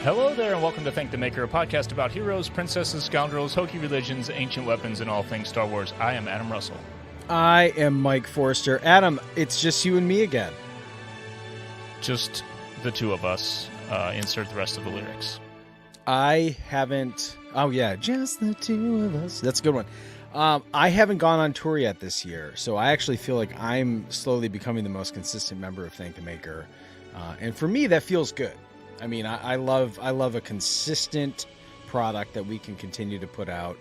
Hello there, and welcome to Thank the Maker, a podcast about heroes, princesses, scoundrels, hokey religions, ancient weapons, and all things Star Wars. I am Adam Russell. I am Mike Forrester. Adam, it's just you and me again. Just the two of us. Insert the rest of the lyrics. I haven't... Oh, yeah, just the two of us. That's a good one. I haven't gone on tour yet this year, so I actually feel like I'm slowly becoming the most consistent member of Thank the Maker. And for me, that feels good. I mean, I love a consistent product that we can continue to put out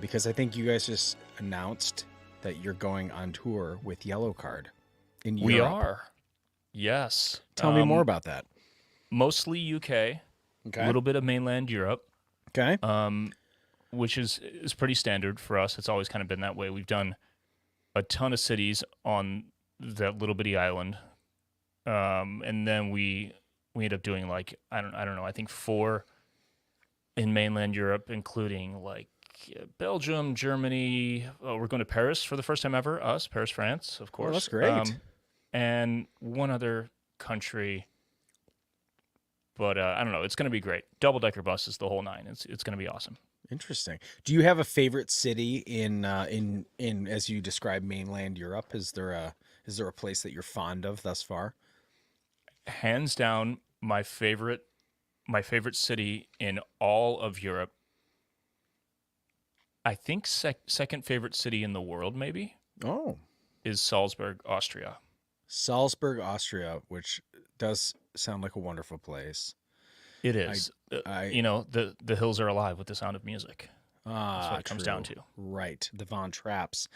because I think you guys just announced that you're going on tour with Yellow Card in Europe. We are. Yes. Tell me more about that. Mostly UK. Okay. A little bit of mainland Europe. Okay. Which is pretty standard for us. It's always kind of been that way. We've done a ton of cities on that little bitty island. And then we ended up doing like, I don't know, I think 4 in mainland Europe, including like Belgium, Germany. We're going to Paris for the first time ever. Paris, France, of course. Oh, that's great. And one other country. But I don't know. It's going to be great. Double-decker buses, the whole 9. It's going to be awesome. Interesting. Do you have a favorite city in as you describe mainland Europe? Is there a place that you're fond of thus far? Hands down, my favorite city in all of Europe. I think second favorite city in the world, maybe. Oh, is Salzburg, Austria. Salzburg, Austria, which does sound like a wonderful place. It is. The hills are alive with the sound of music. That's what it comes down to. Right, the Von Trapps.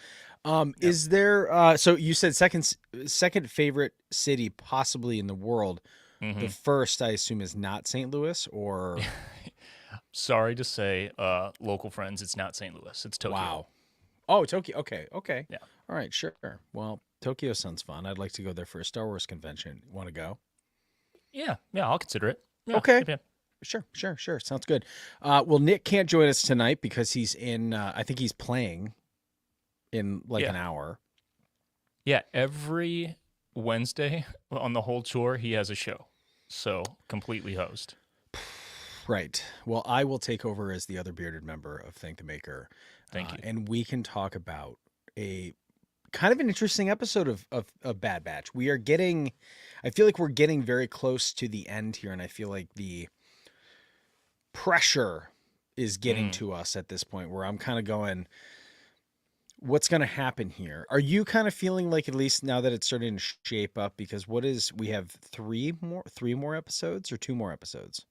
Is there? So you said second favorite city possibly in the world. Mm-hmm. The first, I assume, is not St. Louis, or. Sorry to say, local friends, it's not St. Louis. It's Tokyo. Wow. Oh, Tokyo. Okay. Yeah. All right, sure. Well, Tokyo sounds fun. I'd like to go there for a Star Wars convention. Want to go? Yeah, I'll consider it. Yeah, okay. Yeah. Sure. Sounds good. Well, Nick can't join us tonight because he's in, I think he's playing in an hour. Yeah, every Wednesday on the whole tour, he has a show. So, completely host. Right. Well, I will take over as the other bearded member of Thank the Maker. Thank you. And we can talk about a kind of an interesting episode of Bad Batch. I feel like we're getting very close to the end here, and I feel like the pressure is getting to us at this point where I'm kind of going, what's going to happen here? Are you kind of feeling like, at least now that it's starting to shape up, because we have 3 more episodes or 2 more episodes?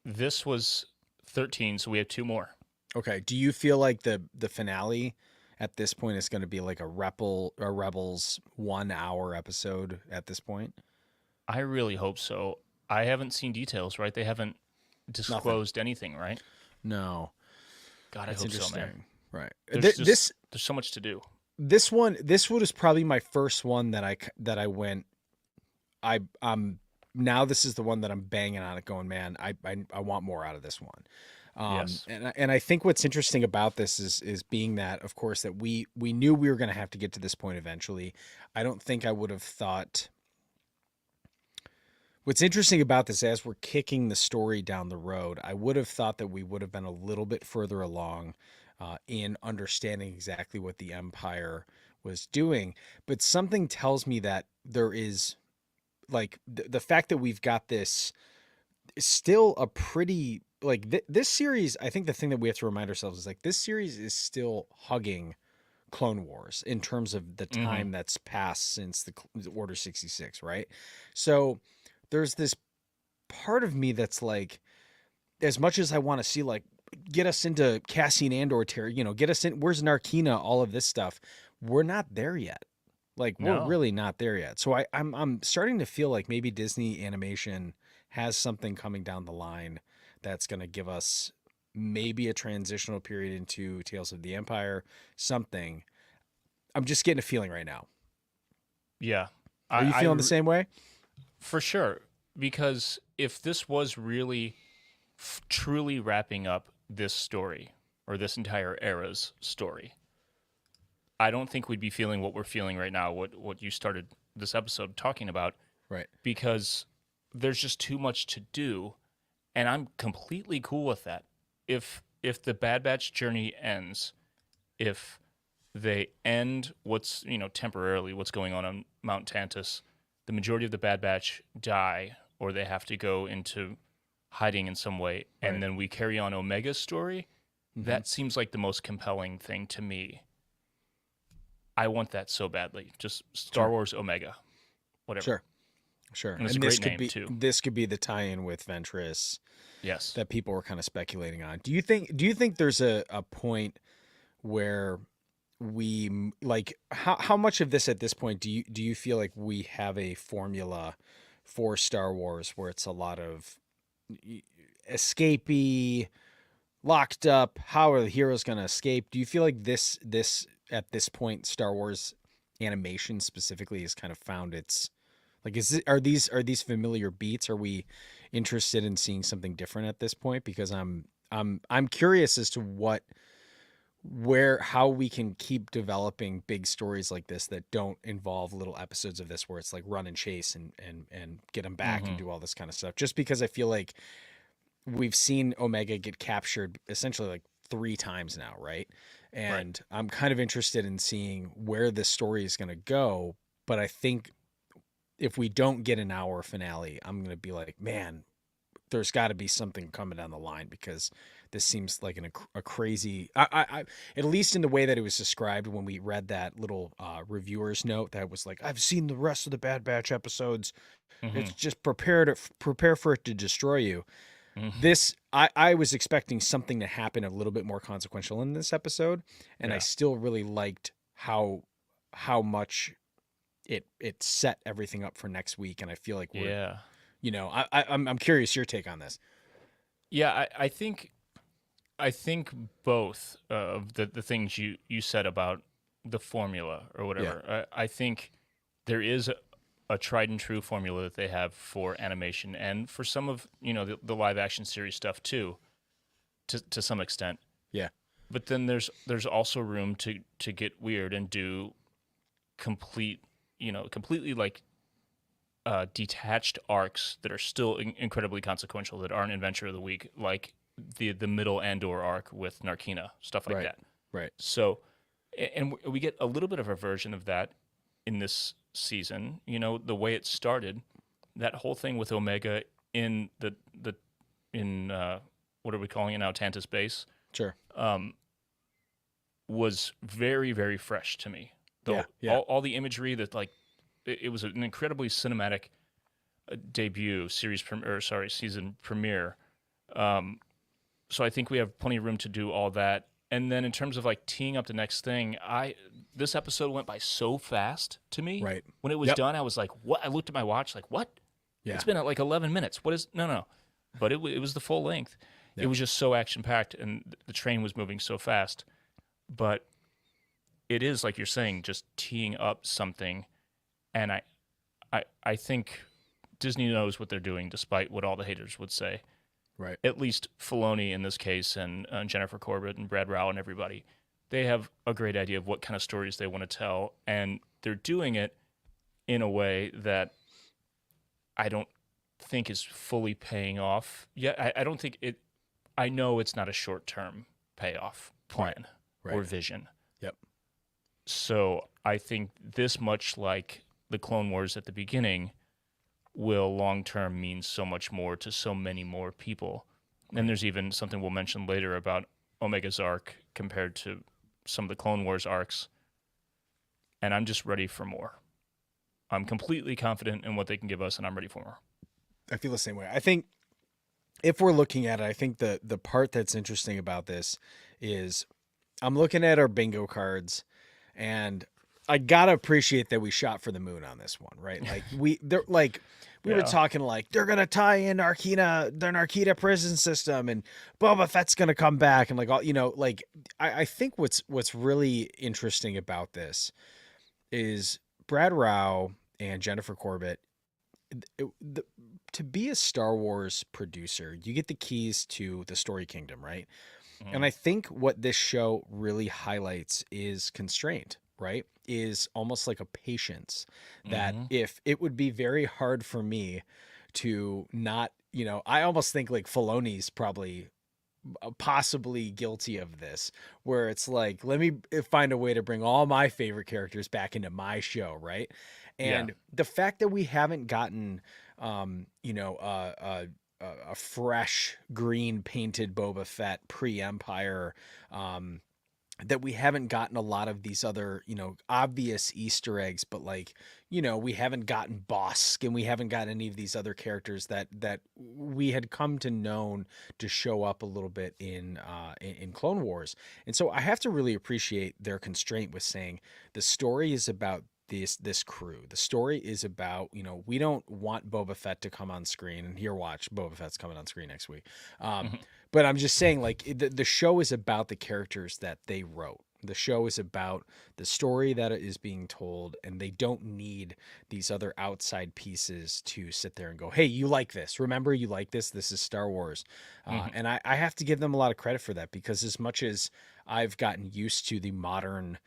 This was 13, so we have 2 more. Okay. Do you feel like the finale at this point is going to be like a Rebels 1 hour episode at this point? I really hope so. I haven't seen details, right? They haven't disclosed anything, right? No. God, I hope so, man. Right. There's so much to do. This one is probably my first one that I went. Now this is the one that I'm banging on it, going, man, I want more out of this one. Yes. And I think what's interesting about this is being that, of course, that we knew we were going to have to get to this point eventually. I don't think I would have thought. What's interesting about this, as we're kicking the story down the road, I would have thought that we would have been a little bit further along in understanding exactly what the Empire was doing. But something tells me that there is, like, the fact that we've got this is still a pretty, like, this series, I think the thing that we have to remind ourselves is, like, this series is still hugging Clone Wars in terms of the time that's passed since the Order 66, right? So there's this part of me that's like, as much as I want to see, like, get us into Cassian Andor territory, get us in, where's Narkina, all of this stuff, we're not there yet. Like, we're really not there yet. So I'm starting to feel like maybe Disney Animation has something coming down the line that's going to give us maybe a transitional period into Tales of the Empire, something. I'm just getting a feeling right now. Yeah. Are you feeling the same way? For sure. Because if this was really truly wrapping up this story, or this entire era's story, I don't think we'd be feeling what we're feeling right now, what you started this episode talking about. Right. Because there's just too much to do. and I'm completely cool with that. If the Bad Batch journey ends, if they end what's temporarily what's going on Mount Tantus, the majority of the Bad Batch die, or they have to go into hiding in some way, and Right. then we carry on Omega's story. Mm-hmm. That seems like the most compelling thing to me. I want that so badly. Just Star Sure. Wars Omega, whatever. Sure. And it's a And great name too. this could be the tie-in with Ventress Yes. that people were kind of speculating on. Do you think there's a point where like how much of this at this point do you feel like we have a formula for Star Wars where it's a lot of escapee, locked up, how are the heroes going to escape? Do you feel like this at this point Star Wars animation specifically has kind of found its like are these familiar beats? Are we interested in seeing something different at this point? Because I'm curious as to how we can keep developing big stories like this that don't involve little episodes of this where it's like run and chase and get them back and do all this kind of stuff. Just because I feel like we've seen Omega get captured essentially like 3 times now, right? And right. I'm kind of interested in seeing where this story is going to go, but I think if we don't get an hour finale, I'm going to be like, man, there's got to be something coming down the line, because this seems like a crazy, I at least in the way that it was described when we read that little reviewer's note that was like, I've seen the rest of the Bad Batch episodes. It's just prepare for it to destroy you. This, I was expecting something to happen a little bit more consequential in this episode, and I still really liked how much it set everything up for next week, and I feel like we're I'm curious your take on this. Yeah, I think both of the things you said about the formula or whatever. Yeah. I think there is a tried and true formula that they have for animation and for some of the live action series stuff too, to some extent. Yeah. But then there's also room to get weird and do completely like detached arcs that are still incredibly consequential, that aren't Adventure of the Week, like the middle Andor arc with Narkina, stuff like that. Right. So, and we get a little bit of a version of that in this season. The way it started, that whole thing with Omega in the what are we calling it now, Tantus base? Sure. Was very, very fresh to me. All the imagery that it was an incredibly cinematic season premiere. So I think we have plenty of room to do all that. And then in terms of like teeing up the next thing, this episode went by so fast to me. Right. When it was done, I was like, what? I looked at my watch like, what? Yeah. It's been at like 11 minutes. What is, no. But it was the full length. Yep. It was just so action packed, and the train was moving so fast. But it is, like you're saying, just teeing up something. And I think Disney knows what they're doing, despite what all the haters would say. Right. At least Filoni in this case, and Jennifer Corbett and Brad Rao and everybody, they have a great idea of what kind of stories they want to tell, and they're doing it in a way that I don't think is fully paying off yet. I don't think it. I know it's not a short-term payoff plan or vision. Yep. So I think this, much like the Clone Wars at the beginning, will long-term mean so much more to so many more people. And there's even something we'll mention later about Omega's arc compared to some of the Clone Wars arcs. And I'm just ready for more. I'm completely confident in what they can give us, and I'm ready for more. I feel the same way. I think if we're looking at it, I think the part that's interesting about this is I'm looking at our bingo cards, and I gotta appreciate that we shot for the moon on this one, right? Like we were talking like they're gonna tie in the Narkina prison system, and Boba Fett's gonna come back, and like all like I think what's really interesting about this is Brad Rao and Jennifer Corbett. To be a Star Wars producer, you get the keys to the story kingdom, right? Mm-hmm. And I think what this show really highlights is constraint, right? Is almost like a patience that if it would be very hard for me to not I almost think like Filoni's probably possibly guilty of this, where it's like, let me find a way to bring all my favorite characters back into my show, right? Yeah. And the fact that we haven't gotten, a fresh green painted Boba Fett pre-Empire, that we haven't gotten a lot of these other, obvious Easter eggs, but like, we haven't gotten Bosk and we haven't got any of these other characters that we had come to known to show up a little bit in Clone Wars. And so I have to really appreciate their constraint with saying the story is about this crew. The story is about, we don't want Boba Fett to come on screen, and here, watch, Boba Fett's coming on screen next week. Mhm. But I'm just saying, like, the show is about the characters that they wrote. The show is about the story that is being told, and they don't need these other outside pieces to sit there and go, hey, you like this. Remember, you like this. This is Star Wars. Mhm. And I have to give them a lot of credit for that, because as much as I've gotten used to the modern,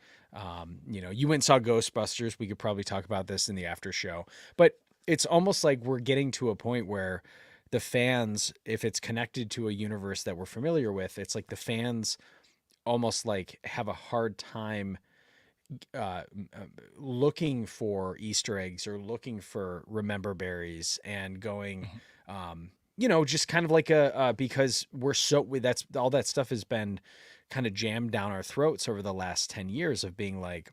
you went and saw Ghostbusters. We could probably talk about this in the after show. But it's almost like we're getting to a point where the fans, if it's connected to a universe that we're familiar with, it's like the fans almost like have a hard time looking for Easter eggs or looking for remember berries and going, Mhm. just kind of like because that's all that stuff has been kind of jammed down our throats over the last 10 years of being like,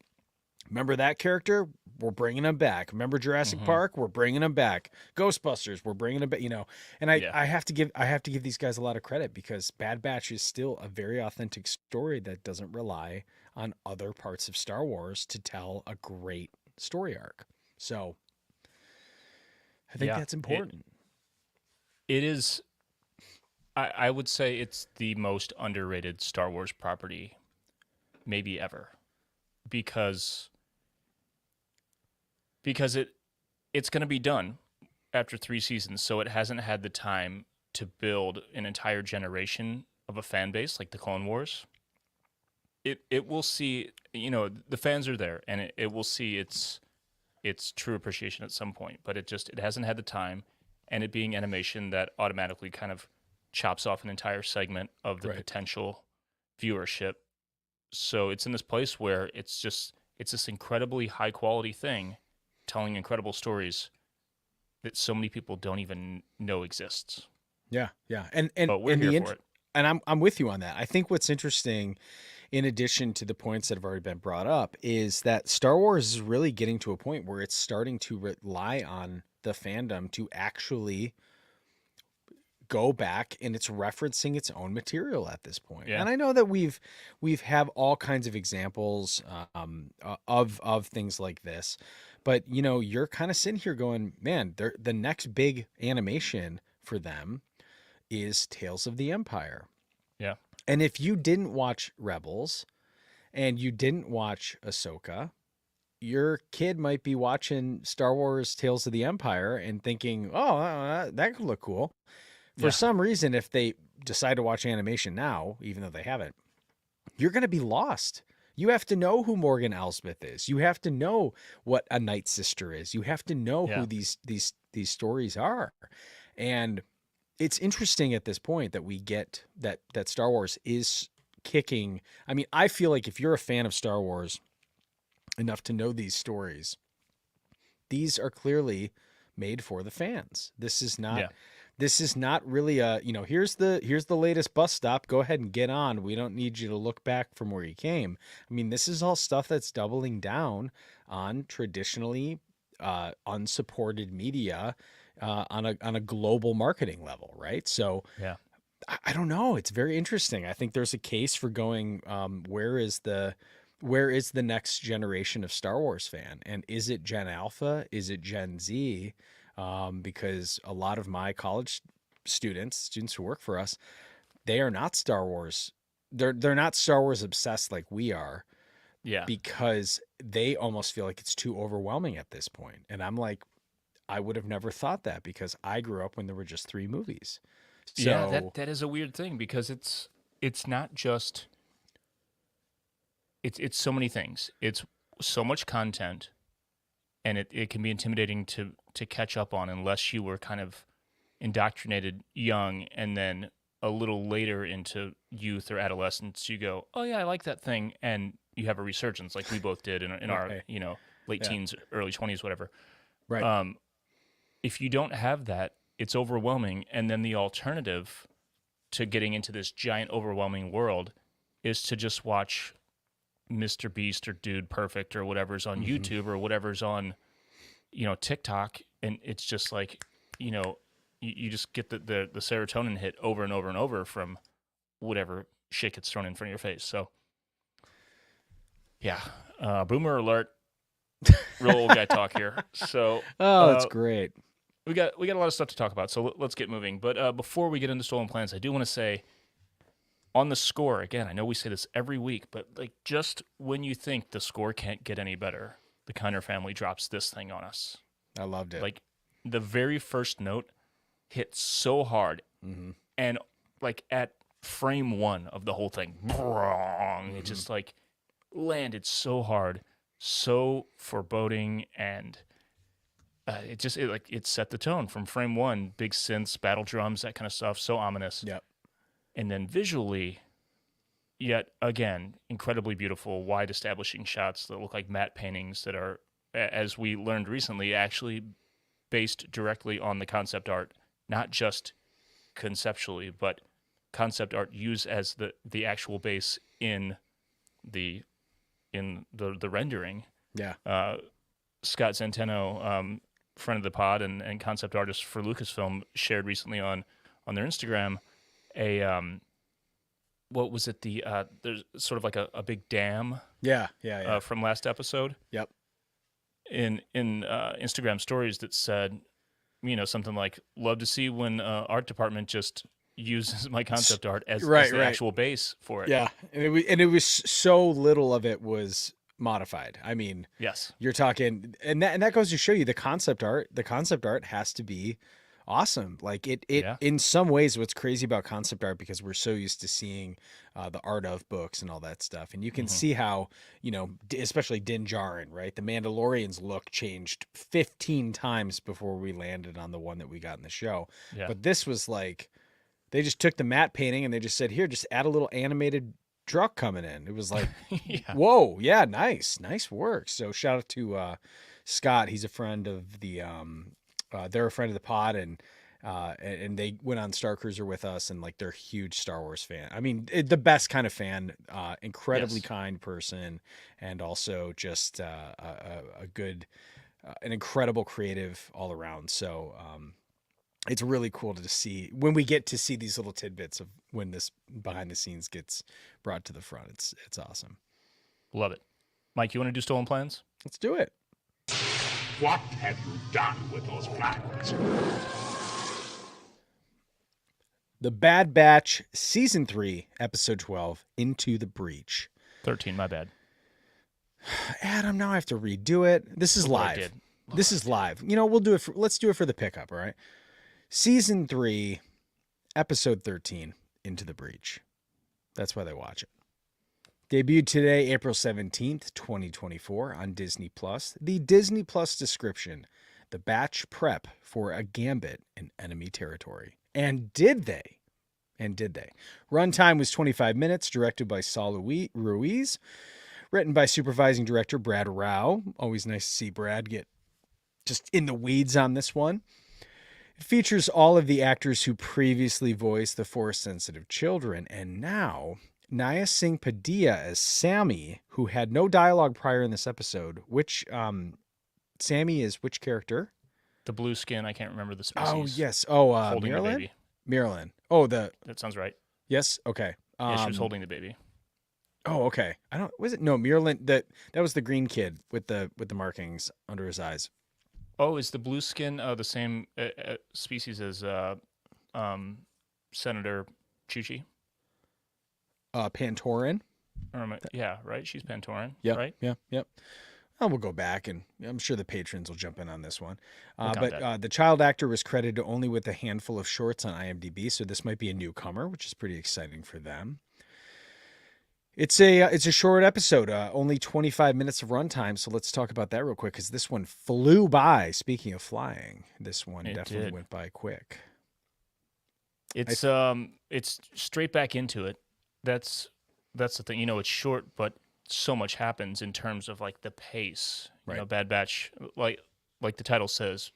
remember that character? We're bringing him back. Remember Jurassic Mhm. Park? We're bringing him back. Ghostbusters? We're bringing him back. And I, Yeah. I have to give these guys a lot of credit, because Bad Batch is still a very authentic story that doesn't rely on other parts of Star Wars to tell a great story arc. So I think Yeah. that's It important. it is. I would say it's the most underrated Star Wars property maybe ever, because it's going to be done after 3 seasons, so it hasn't had the time to build an entire generation of a fan base like the Clone Wars. It will see, the fans are there, and it will see its true appreciation at some point, but it hasn't had the time, and it being animation, that automatically kind of chops off an entire segment of the Right. potential viewership. So it's in this place where it's this incredibly high quality thing, telling incredible stories that so many people don't even know exists. Yeah. Yeah. And But we're and here the for it. and I'm with you on that. I think what's interesting, in addition to the points that have already been brought up, is that Star Wars is really getting to a point where it's starting to rely on the fandom to actually go back, and it's referencing its own material at this point. Yeah. And I know that we've have all kinds of examples of things like this, but you're kind of sitting here going, man, the next big animation for them is Tales of the Empire. Yeah. And if you didn't watch Rebels and you didn't watch Ahsoka, your kid might be watching Star Wars Tales of the Empire and thinking, oh, that could look cool. For Yeah. some reason, if they decide to watch animation now, even though they haven't, you're going to be lost. You have to know who Morgan Elsbeth is. You have to know what a Night Sister is. You have to know who Yeah. these stories are. And it's interesting at this point that we get that Star Wars is kicking. I mean, I feel like if you're a fan of Star Wars enough to know these stories, these are clearly made for the fans. Yeah. This is not really a, here's the latest bus stop, go ahead and get on, we don't need you to look back from where you came. I mean, this is all stuff that's doubling down on traditionally unsupported media on a global marketing level, right? So Yeah. I don't know. It's very interesting. I think there's a case for going, where is the next generation of Star Wars fan? And is it Gen Alpha? Is it Gen Z? Because a lot of my college students who work for us, they are not Star Wars. They're not Star Wars obsessed like we are, Yeah. because they almost feel like it's too overwhelming at this point. And I'm like, I would have never thought that, because I grew up when there were just 3 movies. Yeah, So that is a weird thing, because it's not just it's so many things. It's so much content, and it can be intimidating to catch up on unless you were kind of indoctrinated young, and then a little later into youth or adolescence, you go, oh yeah, I like that thing, and you have a resurgence like we both did in our Right. late Yeah. teens, early 20s, whatever. Right. If you don't have that, it's overwhelming, and then the alternative to getting into this giant overwhelming world is to just watch Mr. Beast or Dude Perfect or whatever's on YouTube or whatever's on TikTok, and it's just like you just get the serotonin hit over and over and over from whatever shit gets thrown in front of your face. So yeah, boomer alert, real old guy talk here. So that's great. we got a lot of stuff to talk about, so let's get moving. But before we get into Stolen Plans, I do want to say, on the score, again, I know we say this every week, but like just when you think the score can't get any better, the Kiner family drops this thing on us. I loved it. Like the very first note hit so hard, and like at frame one of the whole thing, it just like landed so hard, so foreboding, and it set the tone from frame one. Big synths, battle drums, that kind of stuff, so ominous. Yep. And then visually, yet again, incredibly beautiful, wide establishing shots that look like matte paintings that are, as we learned recently, actually based directly on the concept art, not just conceptually, but concept art used as the actual base in the rendering. Yeah. Scott Zanteno, friend of the pod and concept artist for Lucasfilm, shared recently on their Instagram what was it? There's sort of like a big dam. Yeah. From last episode. Yep. In Instagram stories that said, something like, "Love to see when art department just uses my concept art as the actual base for it." Yeah, and it was so little of it was modified. I mean, yes, you're talking, and that goes to show you the concept art. The concept art has to be awesome. Like it in some ways, what's crazy about concept art, because we're so used to seeing the art of books and all that stuff, and you can see how, especially Din Djarin, right? The Mandalorian's look changed 15 times before we landed on the one that we got in the show. Yeah. But this was like, they just took the matte painting and they just said, here, just add a little animated truck coming in. It was like, whoa, yeah, nice work. So shout out to Scott. He's a friend of the they're a friend of the pod, and they went on Starcruiser with us, and like they're a huge Star Wars fan. I mean, the best kind of fan, incredibly kind person, and also just a good, an incredible creative all around. So it's really cool to see when we get to see these little tidbits of when this behind the scenes gets brought to the front. It's awesome. Love it. Mike, you want to do Stolen Plans? Let's do it. What have you done with those plans? The Bad Batch, Season 3, Episode 12, Into the Breach. 13, my bad. Adam, now I have to redo it. This is live. This is live. We'll do it. Let's do it for the pickup, all right? Season 3, Episode 13, Into the Breach. That's why they watch it. Debuted today, April 17th, 2024 on Disney+. The Disney Plus description: the Batch prep for a gambit in enemy territory. And did they? Runtime was 25 minutes, directed by Saul Ruiz, written by supervising director Brad Rao. Always nice to see Brad get just in the weeds on this one. It features all of the actors who previously voiced the Force-sensitive children, and now Naya Singh Padilla as Sammy, who had no dialogue prior in this episode. Which Sammy is which character? The blue skin. I can't remember the species. Oh yes. Holding the baby. Marilyn. Oh, that sounds right. Yes. Okay. Yeah, she was holding the baby. Oh, okay. Was it? No, Marilyn. That was the green kid with the markings under his eyes. Oh, is the blue skin the same species as Senator Chuchi? Pantoran. Yeah, right. She's Pantoran. Yep. Right. Yeah. Yep. We'll go back, and I'm sure the patrons will jump in on this one. But the child actor was credited only with a handful of shorts on IMDb, so this might be a newcomer, which is pretty exciting for them. It's a short episode, only 25 minutes of runtime, so let's talk about that real quick, because this one flew by. Speaking of flying, this one definitely went by quick. It's straight back into it. That's the thing. It's short, but so much happens in terms of like the pace. Right. Bad Batch, like the title says,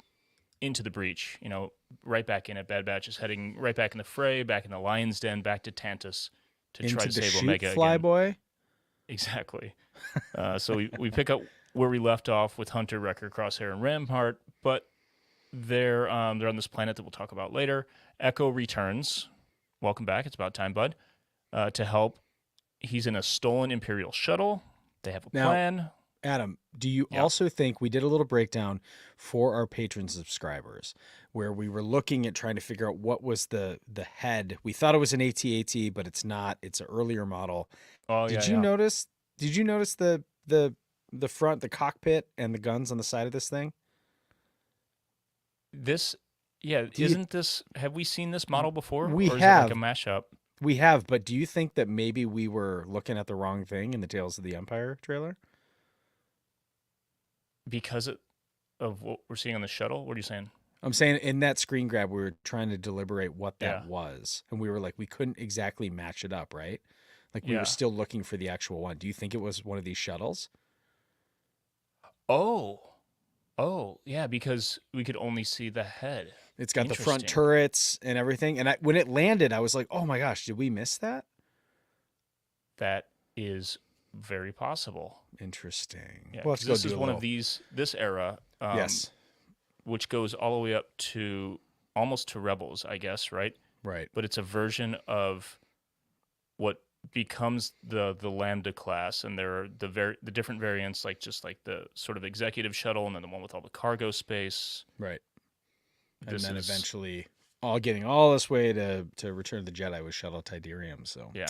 into the breach. Right back in it. Bad Batch is heading right back in the fray, back in the Lion's Den, back to Tantus to try to Into the save chute, Omega again. Flyboy. Exactly. So we pick up where we left off with Hunter, Wrecker, Crosshair, and Rampart, but they're on this planet that we'll talk about later. Echo returns. Welcome back. It's about time, bud. To help. He's in a stolen Imperial shuttle. They have a plan. Adam, do you also think we did a little breakdown for our patron subscribers where we were looking at trying to figure out what was the head? We thought it was an AT-AT, but it's not. It's an earlier model. Oh, Did you notice the front, the cockpit, and the guns on the side of this thing? Have we seen this model before? We or is have. it like a mashup? We have, but do you think that maybe we were looking at the wrong thing in the Tales of the Empire trailer? Because of what we're seeing on the shuttle? What are you saying? I'm saying in that screen grab, we were trying to deliberate what that was. And we were like, we couldn't exactly match it up, right? Like we were still looking for the actual one. Do you think it was one of these shuttles? Oh, yeah, because we could only see the head. It's got the front turrets and everything. And when it landed, I was like, oh my gosh, did we miss that? That is very possible. Interesting. Yeah, well, this is one of this era. Yes. Which goes all the way up to almost to Rebels, I guess, right? Right. But it's a version of what becomes the Lambda class, and there are the different variants, like just like the sort of executive shuttle, and then the one with all the cargo space. Right. And then eventually getting all this way to Return of the Jedi with Shuttle Tidarium. So yeah,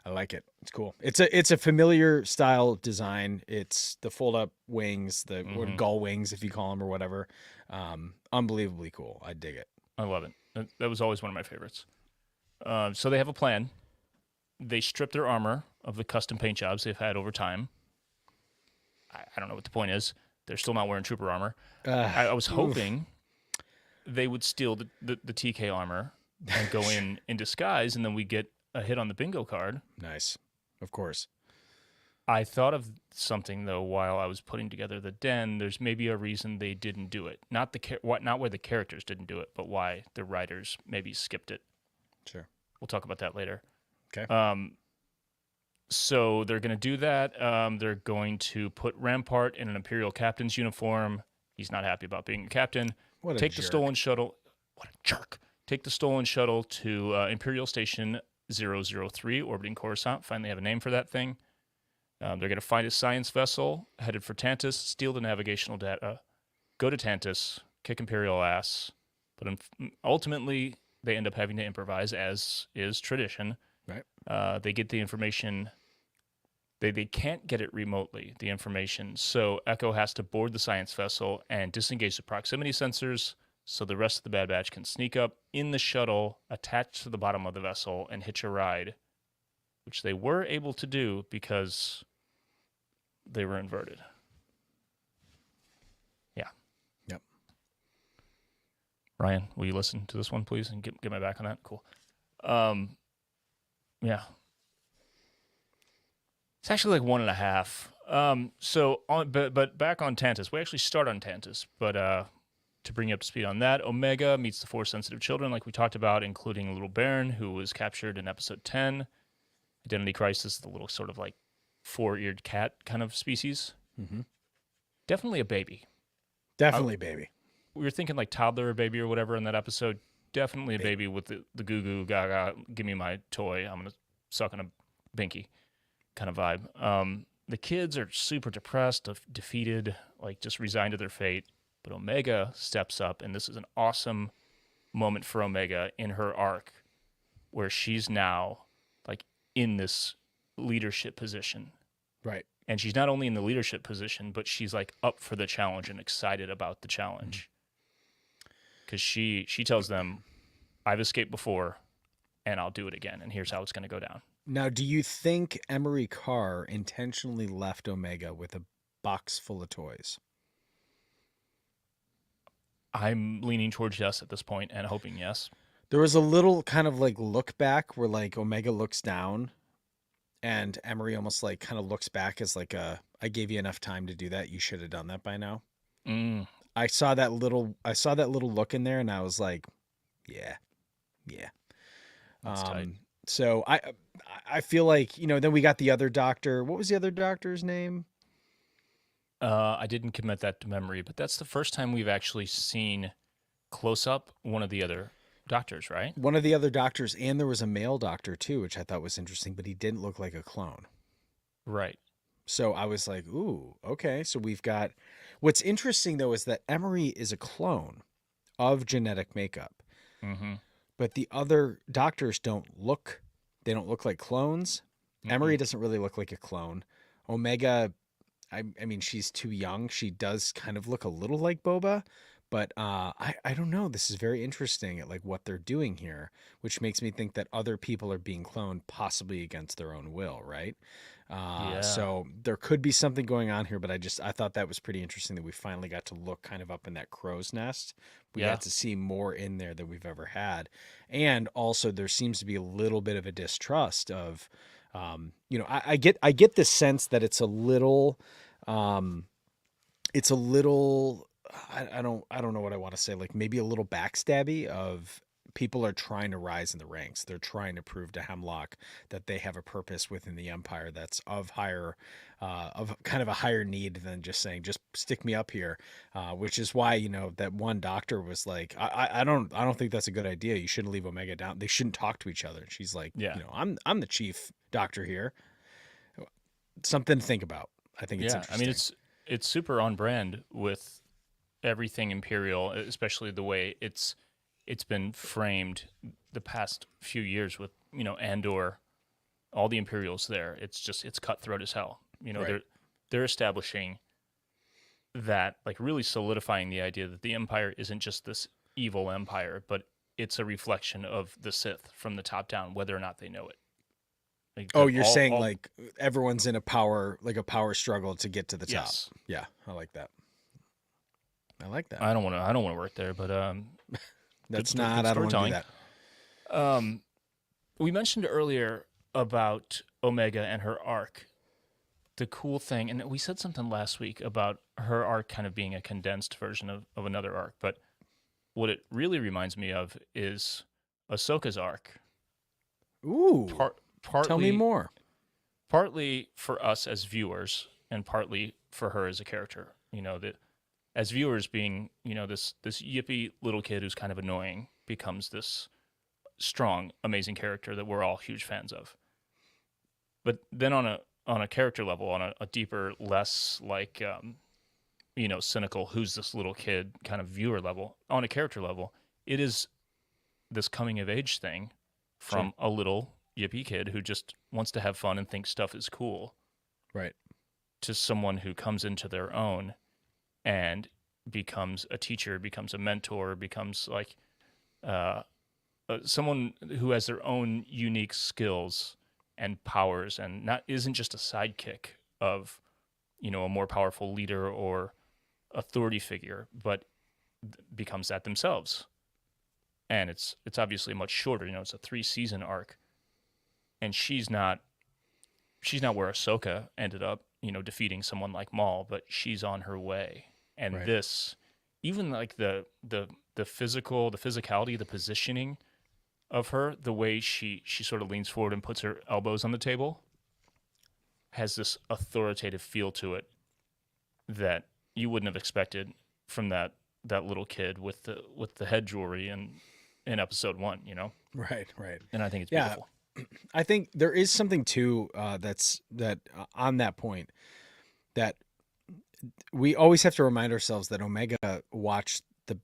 I like it. It's cool. It's a familiar style design. It's the fold up wings, or gull wings, if you call them, or whatever. Unbelievably cool. I dig it. I love it. That was always one of my favorites. So they have a plan. They strip their armor of the custom paint jobs they've had over time. I don't know what the point is. They're still not wearing trooper armor. I was hoping they would steal the TK armor and go in disguise, and then we get a hit on the bingo card. Nice. Of course. I thought of something, though, while I was putting together the den. There's maybe a reason they didn't do it. Not why the characters didn't do it, but why the writers maybe skipped it. Sure. We'll talk about that later. Okay. So they're going to do that. They're going to put Rampart in an Imperial captain's uniform. He's not happy about being a captain. Take the stolen shuttle. What a jerk. Take the stolen shuttle to Imperial Station 003, orbiting Coruscant. Finally have a name for that thing. They're going to find a science vessel headed for Tantus, steal the navigational data, go to Tantus, kick Imperial ass. But ultimately, they end up having to improvise, as is tradition. Right. They get the information. They can't get it remotely, the information. So Echo has to board the science vessel and disengage the proximity sensors so the rest of the Bad Batch can sneak up in the shuttle, attached to the bottom of the vessel, and hitch a ride, which they were able to do because they were inverted. Yeah. Yep. Ryan, will you listen to this one, please, and get my back on that? Cool. Yeah. It's actually like 1.5. But back on Tantus. We actually start on Tantus, but to bring you up to speed on that, Omega meets the Force-sensitive children, like we talked about, including Little Baron, who was captured in Episode 10. Identity Crisis, the little sort of like four-eared cat kind of species. Mm-hmm. Definitely a baby. Definitely baby. We were thinking like toddler or baby or whatever in that episode. Definitely a baby with the goo-goo gaga, give me my toy, I'm going to suck on a binky kind of vibe. The kids are super depressed, defeated, like just resigned to their fate. But Omega steps up, and this is an awesome moment for Omega in her arc where she's now like in this leadership position. Right. And she's not only in the leadership position, but she's like up for the challenge and excited about the challenge. Because she tells them, I've escaped before, and I'll do it again, and here's how it's going to go down. Now, do you think Emery Carr intentionally left Omega with a box full of toys? I'm leaning towards yes at this point and hoping yes. There was a little kind of like look back where like Omega looks down and Emery almost like kind of looks back as like I gave you enough time to do that. You should have done that by now. Mm, I saw that little look in there and I was like, yeah. Yeah. that's tight. So I feel like, you know, then we got the other doctor. What was the other doctor's name? I didn't commit that to memory, but that's the first time we've actually seen close up one of the other doctors, right? One of the other doctors, and there was a male doctor too, which I thought was interesting, but he didn't look like a clone. Right. So I was like, ooh, okay. So we've got what's interesting though is that Emery is a clone of genetic makeup, Mm-hmm. but the other doctors they don't look like clones. Emery Mm-mm. doesn't really look like a clone. Omega, I mean, she's too young. She does kind of look a little like Boba, but I don't know. This is very interesting at like what they're doing here, which makes me think that other people are being cloned possibly against their own will, right? Yeah. So there could be something going on here, but I thought that was pretty interesting that we finally got to look kind of up in that crow's nest. We Yeah. got to see more in there than we've ever had, and also there seems to be a little bit of a distrust of, you know, I get the sense that um, it's a little I don't know what I want to say, like maybe a little backstabby of people are trying to rise in the ranks. They're trying to prove to Hemlock that they have a purpose within the Empire that's of higher of kind of a higher need than just saying just stick me up here, which is why, you know, that one doctor was like, I don't think that's a good idea. You shouldn't leave Omega down. They shouldn't talk to each other. And she's like, Yeah. you know, I'm the chief doctor here. Something to think about. I think it's Yeah. I mean, interesting. it's super on brand with everything Imperial, especially the way it's been framed the past few years with, you know, Andor, all the Imperials there. It's cutthroat as hell. You know, Right. they're establishing that, like really solidifying the idea that the Empire isn't just this evil empire, but it's a reflection of the Sith from the top down, whether or not they know it. Like Oh, the you're saying all like everyone's in a power, like a power struggle to get to the top. yes. Yeah, I like that. I like that. I don't want to work there, but That's good not, I don't want to do storytelling. that. Um, we mentioned earlier about Omega and her arc. The cool thing, and we said something last week about her arc kind of being a condensed version of another arc, but what it really reminds me of is Ahsoka's arc. Ooh, tell me Partly more. partly for us as viewers and partly for her as a character. You know, that as viewers being, you know, this yippy little kid who's kind of annoying becomes this strong, amazing character that we're all huge fans of. But then on a character level, on a deeper, less like you know, cynical, who's this little kid kind of viewer level, on a character level, it is this coming of age thing Sure. from a little yippy kid who just wants to have fun and thinks stuff is cool Right. to someone who comes into their own and becomes a teacher, becomes a mentor, becomes like uh, someone who has their own unique skills and powers, and not isn't just a sidekick of, you know, a more powerful leader or authority figure, but becomes that themselves. And it's obviously much shorter. You know, it's a 3-season arc, and she's not where Ahsoka ended up. You know, defeating someone like Maul, but she's on her way. And Right. this, even like the physical, the physicality, the positioning of her, the way she sort of leans forward and puts her elbows on the table, has this authoritative feel to it that you wouldn't have expected from that little kid with the head jewelry in episode 1, you know? Right. Right. And I think it's Yeah. beautiful. I think there is something too on that point that we always have to remind ourselves that Omega watched the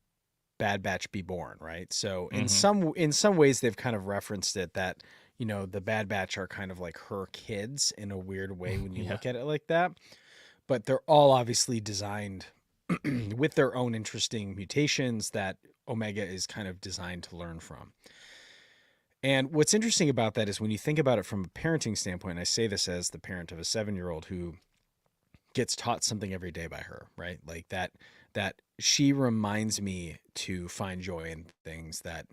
Bad Batch be born, right? So Hmm. in some ways they've kind of referenced it that, you know, the Bad Batch are kind of like her kids in a weird way when you Yeah. look at it like that. But they're all obviously designed with their own interesting mutations that Omega is kind of designed to learn from. And what's interesting about that is when you think about it from a parenting standpoint, and I say this as the parent of a 7-year-old who gets taught something every day by her, right? Like that she reminds me to find joy in things that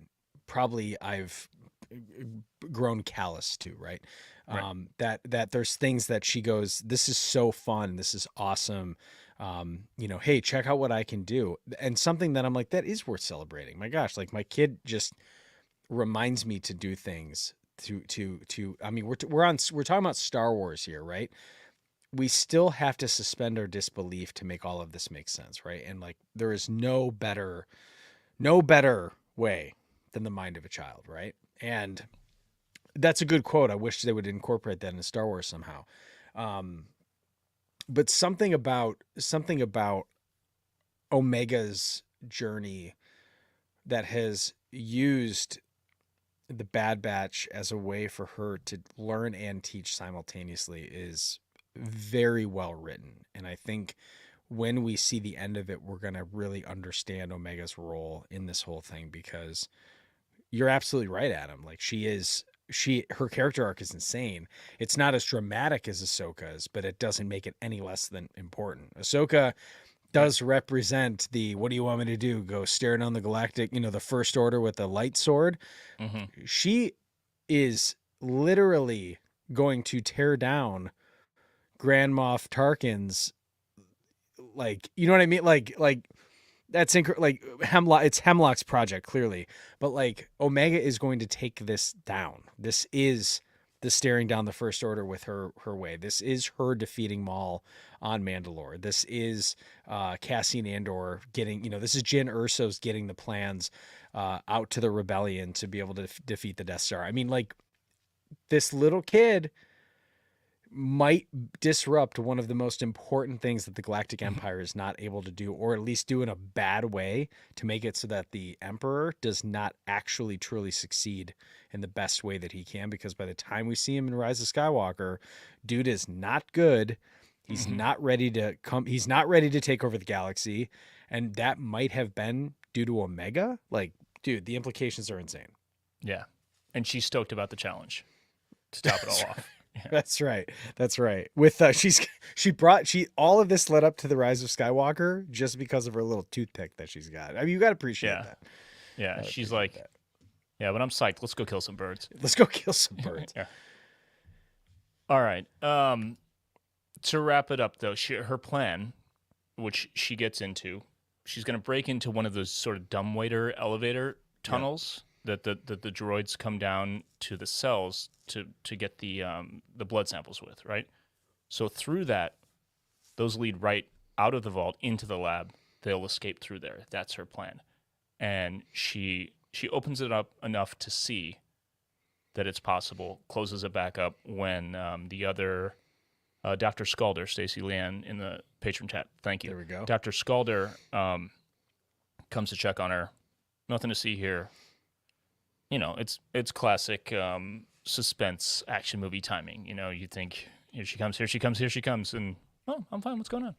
probably I've grown callous to, right? Right. That there's things that she goes, this is so fun, this is awesome. Hey, check out what I can do. And something that I'm like, that is worth celebrating. My gosh, like my kid just reminds me to do things I mean, we're talking about Star Wars here, right? We still have to suspend our disbelief to make all of this make sense, right? And like there is no better way than the mind of a child, right? And that's a good quote. I wish they would incorporate that in Star Wars somehow. But something about Omega's journey that has used the Bad Batch as a way for her to learn and teach simultaneously is very well written. And I think when we see the end of it, we're going to really understand Omega's role in this whole thing, because you're absolutely right, Adam. Like her character arc is insane. It's not as dramatic as Ahsoka's, but it doesn't make it any less than important. Ahsoka does represent the, what do you want me to do? Go stare down the Galactic, the First Order with the light sword. Mm-hmm. She is literally going to tear down Grand Moff Tarkin's, like, you know what I mean? Like that's like Hemlock. It's Hemlock's project, clearly, but like Omega is going to take this down. This is the staring down the First Order with her way. This is her defeating Maul on Mandalore. This is Cassian Andor getting, this is Jyn Erso's getting the plans out to the rebellion to be able to defeat the Death Star. I mean, like, this little kid might disrupt one of the most important things that the Galactic Empire is not able to do, or at least do in a bad way to make it so that the Emperor does not actually truly succeed in the best way that he can. Because by the time we see him in Rise of Skywalker, dude is not good. He's not ready to come. He's not ready to take over the galaxy. And that might have been due to Omega. Like, dude, the implications are insane. Yeah. And she's stoked about the challenge to top it all off. Yeah. That's right. That's right. With all of this led up to the Rise of Skywalker just because of her little toothpick that she's got. I mean, you got to appreciate that. Yeah. She's like, yeah, but I'm psyched. Let's go kill some birds. Let's go kill some birds. Yeah. All right. To wrap it up, though, her plan, which she gets into, she's going to break into one of those sort of dumbwaiter elevator tunnels that the droids come down to the cells to get the blood samples with, right? So through that, those lead right out of the vault into the lab. They'll escape through there. That's her plan. And she opens it up enough to see that it's possible, closes it back up when the other Dr. Scalder, Stacey Leanne in the Patron chat, thank you. There we go. Dr. Scalder comes to check on her. Nothing to see here. It's classic suspense action movie timing. You think, here she comes, here she comes, here she comes, and I'm fine. What's going on?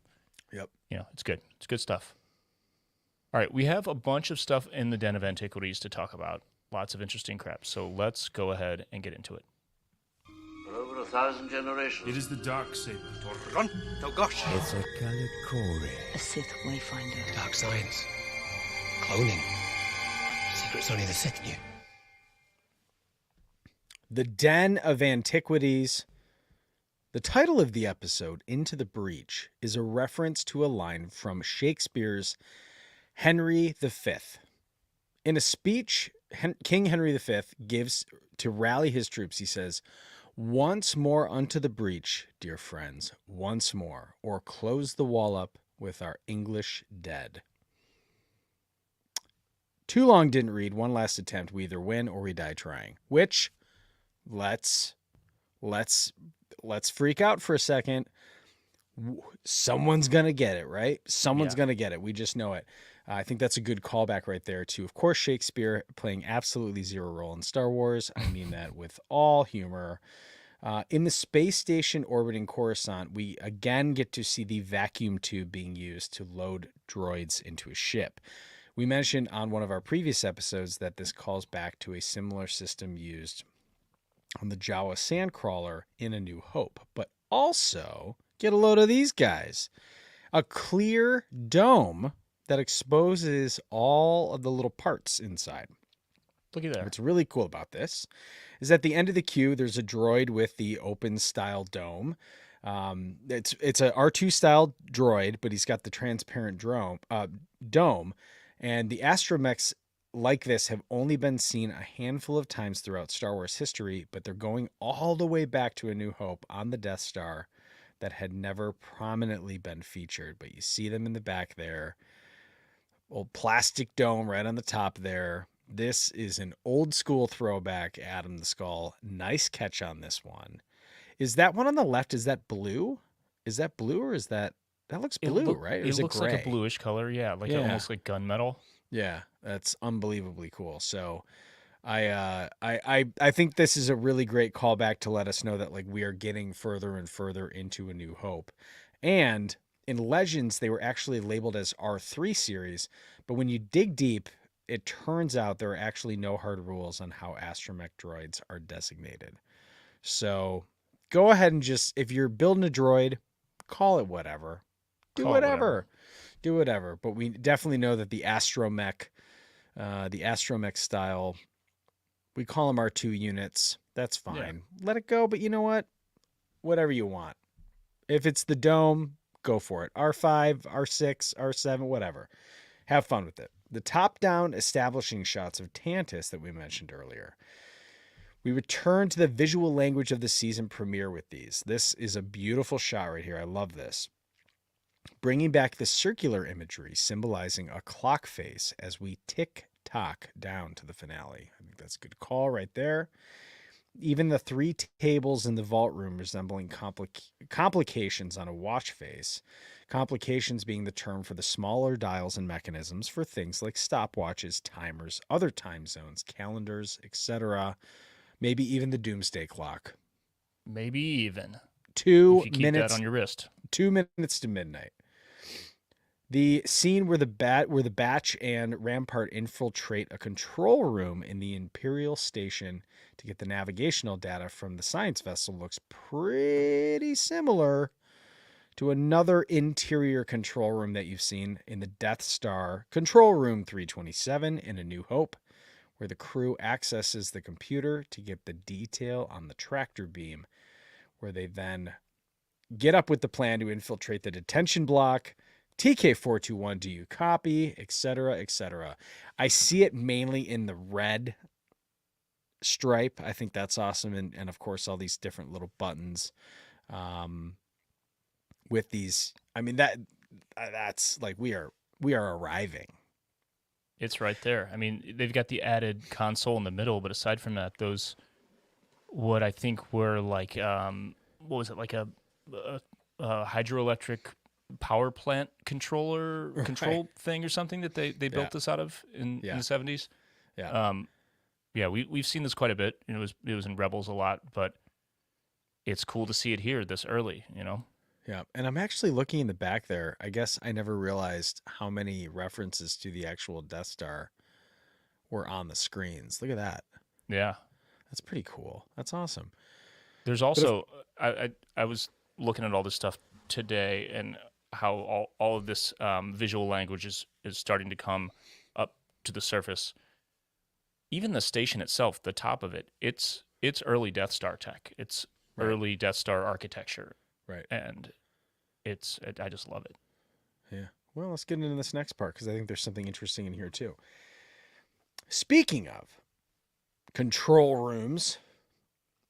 Yep. It's good. It's good stuff. All right, we have a bunch of stuff in the Den of Antiquities to talk about. Lots of interesting crap. So let's go ahead and get into it. For over 1,000 generations. It is the dark saber. Tortagon. Oh gosh. It's a Calicori. A Sith wayfinder. Dark science. Cloning. Secrets only the Sith knew. The Den of Antiquities. The title of the episode, Into the Breach, is a reference to a line from Shakespeare's Henry V. In a speech King Henry V gives to rally his troops, he says, "Once more unto the breach, dear friends, once more, or close the wall up with our English dead." Too long didn't read. One last attempt. We either win or we die trying. Which, let's freak out for a second. Someone's gonna get it, right? Someone's gonna get it. We just know it. I think that's a good callback right there to, of course, Shakespeare playing absolutely zero role in Star Wars. I mean that with all humor. In the space station orbiting Coruscant, we again get to see the vacuum tube being used to load droids into a ship. We mentioned on one of our previous episodes that this calls back to a similar system used on the Jawa Sandcrawler in A New Hope. But also, get a load of these guys. A clear dome that exposes all of the little parts inside. Looky there. What's really cool about this is at the end of the queue, there's a droid with the open style dome. It's a R2 style droid, but he's got the transparent dome. And the astromechs like this have only been seen a handful of times throughout Star Wars history, but they're going all the way back to A New Hope on the Death Star that had never prominently been featured. But you see them in the back there. Old plastic dome right on the top there. This is an old school throwback, Adam the Skull. Nice catch on this one. Is that one on the left? Is that blue? Is that blue or is that looks blue, right? Or It is looks like gray? a bluish color. Yeah. Like Yeah. almost like gunmetal. Yeah, that's unbelievably cool. So I think this is a really great callback to let us know that like we are getting further and further into A New Hope. And in Legends, they were actually labeled as R3 series, but when you dig deep, it turns out there are actually no hard rules on how astromech droids are designated. So go ahead and just, if you're building a droid, call it whatever. Do whatever. Do whatever. But we definitely know that the astromech style, we call them R2 units. That's fine. Yeah. Let it go. But you know what? Whatever you want. If it's the dome, go for it. R5, R6, R7, whatever. Have fun with it. The top-down establishing shots of Tantus that we mentioned earlier. We return to the visual language of the season premiere with these. This is a beautiful shot right here. I love this. Bringing back the circular imagery symbolizing a clock face as we tick-tock down to the finale. I think that's a good call right there. Even the 3 tables in the vault room resembling complications on a watch face. Complications being the term for the smaller dials and mechanisms for things like stopwatches, timers, other time zones, calendars, etc. Maybe even the doomsday clock. Maybe even. 2 if you keep minutes that on your wrist. 2 minutes to midnight. The scene where the Batch and Rampart infiltrate a control room in the Imperial station to get the navigational data from the science vessel looks pretty similar to another interior control room that you've seen in the Death Star Control Room 327 in A New Hope, where the crew accesses the computer to get the detail on the tractor beam, where they then get up with the plan to infiltrate the detention block. TK421, do you copy, etc., etc. I see it mainly in the red stripe. I think that's awesome. And of course, all these different little buttons with these. I mean, that's like we are arriving. It's right there. I mean, they've got the added console in the middle, but aside from that, those what I think were like what was it, like a hydroelectric power plant control thing or something that they built this out of in the 70s. Yeah. We've seen this quite a bit. It was in Rebels a lot, but it's cool to see it here this early, you know. Yeah, and I'm actually looking in the back there. I guess I never realized how many references to the actual Death Star were on the screens. Look at that. Yeah. That's pretty cool. That's awesome. There's also I was looking at all this stuff today and how all of this visual language is starting to come up to the surface. Even the station itself, the top of it, it's early Death Star tech. It's early Death Star architecture. Right. And I just love it. Yeah. Well, let's get into this next part because I think there's something interesting in here too. Speaking of control rooms,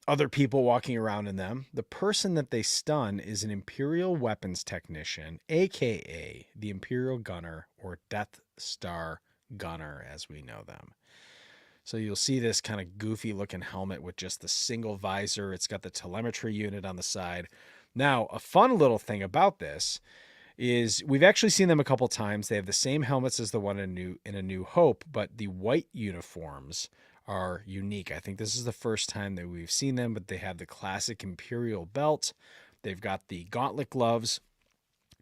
other people walking around in them, the person that they stun is an Imperial weapons technician, aka the Imperial gunner or Death Star gunner as we know them. So you'll see this kind of goofy looking helmet with just the single visor. It's got the telemetry unit on the side. Now, a fun little thing about this is we've actually seen them a couple times. They have the same helmets as the one in A New Hope, but the white uniforms are unique. I think this is the first time that we've seen them, but they have the classic Imperial belt. They've got the gauntlet gloves.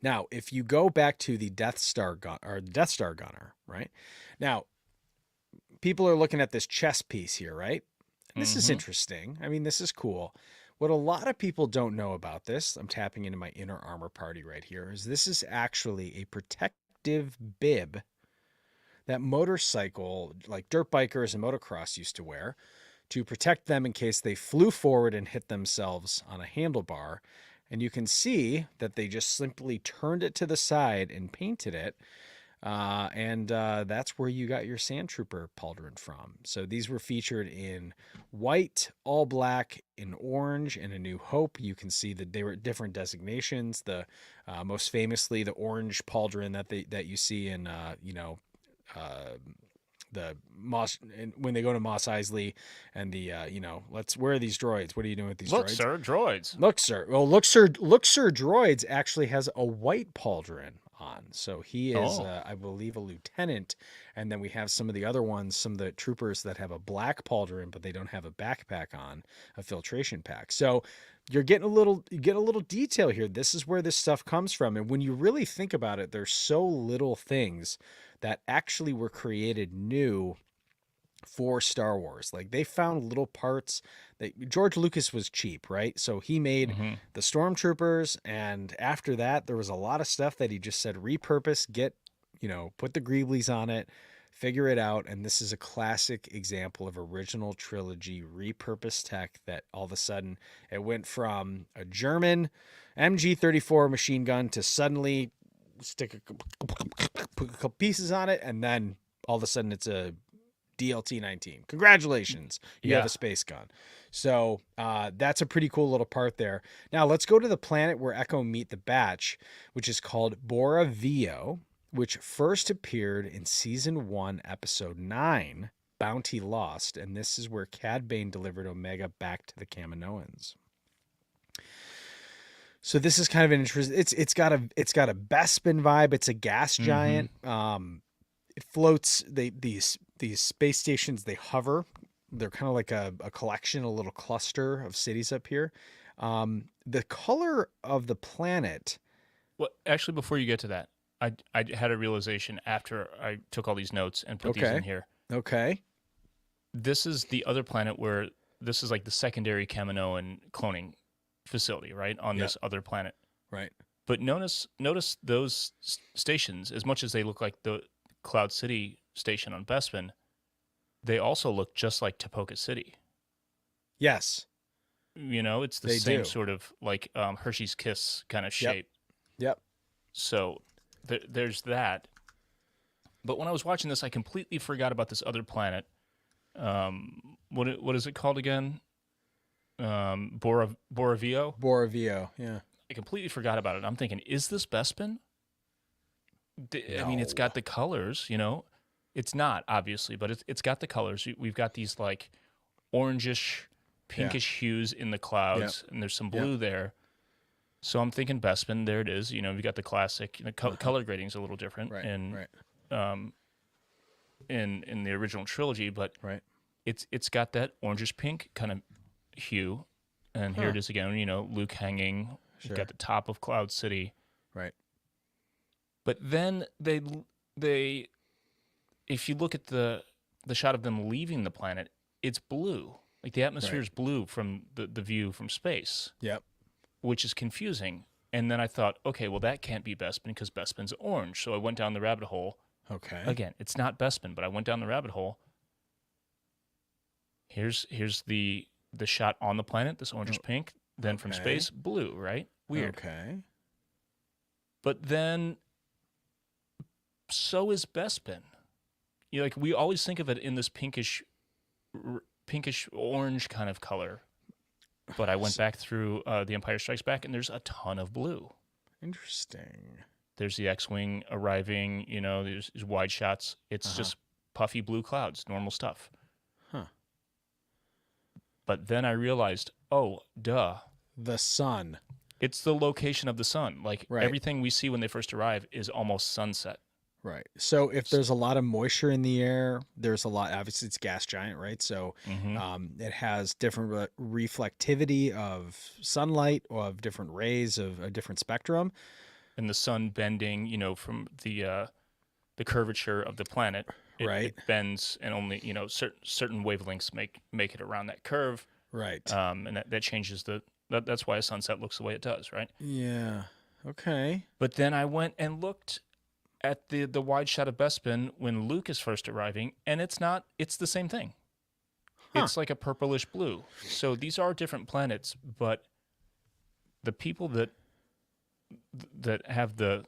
Now, if you go back to the Death Star gunner, right? Now, people are looking at this chest piece here, right? And this is interesting. I mean, this is cool. What a lot of people don't know about this, I'm tapping into my inner armor party right here, is this is actually a protective bib that motorcycle, like dirt bikers and motocross used to wear to protect them in case they flew forward and hit themselves on a handlebar. And you can see that they just simply turned it to the side and painted it. And that's where you got your Sand Trooper pauldron from. So these were featured in white, all black, in orange, and A New Hope. You can see that they were different designations. The most famously, the orange pauldron that you see in the Moss, and when they go to Mos Eisley, and the where are these droids? What are you doing with these Look, droids? sir, droids. Look, sir. Well, Look, Sir Droids actually has a white pauldron on. So he is, I believe, a lieutenant. And then we have some of the other ones, some of the troopers that have a black pauldron, but they don't have a backpack on, a filtration pack. So you're getting a little detail here. This is where this stuff comes from. And when you really think about it, there's so little things that actually were created new for Star Wars. Like they found little parts that George Lucas was cheap, right? So he made the stormtroopers, and after that there was a lot of stuff that he just said repurpose, put the Greeblies on it, figure it out. And this is a classic example of original trilogy repurposed tech that all of a sudden it went from a German MG-34 machine gun to suddenly put a couple pieces on it, and then all of a sudden it's a DLT-19. Congratulations, you have a space gun. So that's a pretty cool little part there. Now let's go to the planet where Echo meet the Batch, which is called Bora Vio, which first appeared in season 1, episode 9, Bounty Lost, and this is where Cad Bane delivered Omega back to the Kaminoans. So this is kind of an interesting. It's got a Bespin vibe. It's a gas giant. It floats. These space stations, they hover. They're kind of like a collection, a little cluster of cities up here. The color of the planet. Well, actually, before you get to that, I had a realization after I took all these notes and put these in here. Okay. This is the other planet where this is like the secondary Kaminoan cloning facility, right? On this other planet. Right. But notice those stations, as much as they look like the Cloud City station on Bespin, they also look just like Tapoka City. Yes. It's the same sort of like Hershey's Kiss kind of shape. Yep. So there's that. But when I was watching this, I completely forgot about this other planet. What is it called again? Bora Vio? Bora Vio, yeah. I completely forgot about it. I'm thinking, is this Bespin? I mean, it's got the colors, It's not, obviously, but it's got the colors. We've got these, like, orangish, pinkish hues in the clouds, and there's some blue there. So I'm thinking Bespin, there it is. We've got the classic. Color grading's a little different in the original trilogy, but it's got that orangish pink kind of hue. And here it is again, Luke hanging. You've got the top of Cloud City. Right. But then they if you look at the shot of them leaving the planet, it's blue. Like the atmosphere is blue from the view from space. Yep. Which is confusing. And then I thought, okay, well that can't be Bespin because Bespin's orange. So I went down the rabbit hole. Okay. Again, it's not Bespin, but I went down the rabbit hole. Here's the shot on the planet, this orangish pink. Then from space, blue, right? Weird. Okay. But then, so is Bespin. We always think of it in this pinkish orange kind of color. But I went back through The Empire Strikes Back, and there's a ton of blue. Interesting. There's the X-Wing arriving, there's wide shots. It's just puffy blue clouds, normal stuff. Huh. But then I realized, oh, duh. The sun. It's the location of the sun. Like, everything we see when they first arrive is almost sunset. Right. So if there's a lot of moisture in the air, there's a lot, obviously it's gas giant, right? So it has different reflectivity of sunlight, or of different rays of a different spectrum. And the sun bending, from the curvature of the planet, it bends, and only, certain wavelengths make it around that curve. Right. And that changes that's why a sunset looks the way it does, right? Yeah. Okay. But then I went and looked at the wide shot of Bespin when Luke is first arriving, and it's the same thing. Huh. It's like a purplish blue. So these are different planets, but the people that have the